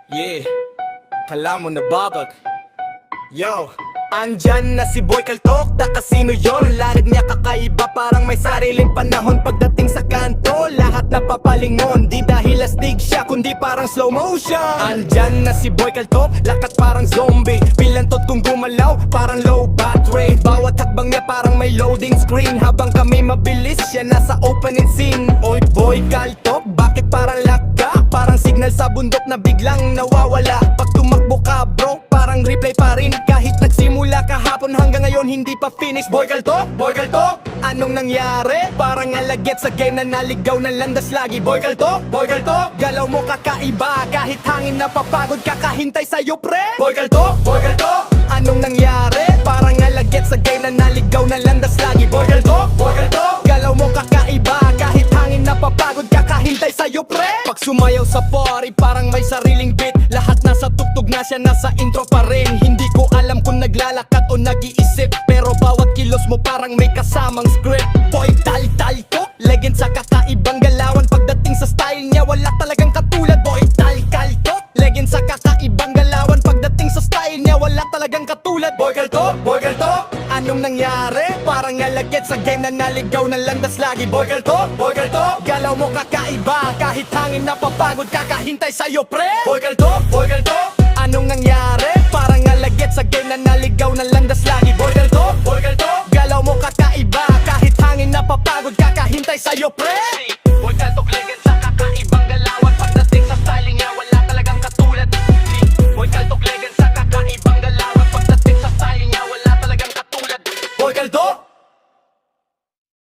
Yeah, kala mo na babag. Yo, andyan na si Boy Kaltok, da kasino yon. Larid niya kakaiba, parang may sariling panahon. Pagdating sa kanto, lahat napapalingon. Di dahil astig siya, kundi parang slow motion. Andyan na si Boy Kaltok, lakat parang zombie. Pilantot kung gumalaw, parang low bat rate. Bawat hakbang niya parang may loading screen. Habang kami mabilis, siya nasa opening scene. Oy Boy Kaltok, bakit parang laka? Parang signal sa bundok na biglang nawawala. Pag tumakbo ka bro, parang replay pa rin. Kahit nagsimula kahapon hanggang ngayon hindi pa finish. Boy Kaltok, Boy Kaltok, anong nangyari? Parang alagit sa game na naligaw ng landas lagi. Boy Kaltok, Boy Kaltok, galaw mo kakaiba. Kahit hangin na papagod kakahintay sa'yo pre. Boy Kaltok, Boy Kaltok, anong nangyari? Parang alagit sa game na naligaw ng landas lagi. Boy Kaltok, Boy Kaltok, galaw mo kakaiba. Kahit hangin na papagod kakahintay sa'yo pre. Pag sumayaw sa party parang may sariling beat. Lahat nasa tugtog na siya, nasa intro pa rin. Hindi ko alam kung naglalakad o nag-iisip, pero bawat kilos mo parang may kasamang script. Boy Kaltok, legend sa kakaibang galawan. Pagdating sa style niya wala talagang katulad. Boy Kaltok, legend sa kakaibang galawan. Pagdating sa style niya wala talagang katulad. Boy Kaltok, Boy Kaltok, anong nangyari? Parang alagit sa game na naligaw ng landas lagi. Boy Kaltok, Boy Kaltok, galaw mo kakaiba. Kahit hangin na papagod kakahintay sa'yo pre. Boy Kaltok, Boy Kaltok, anong nangyari? Parang alagit sa game na naligaw ng landas lagi. Boy Kaltok, Boy Kaltok, galaw mo kakaiba. Kahit hangin na papagod kakahintay sa'yo pre. Boy Kaltok, legend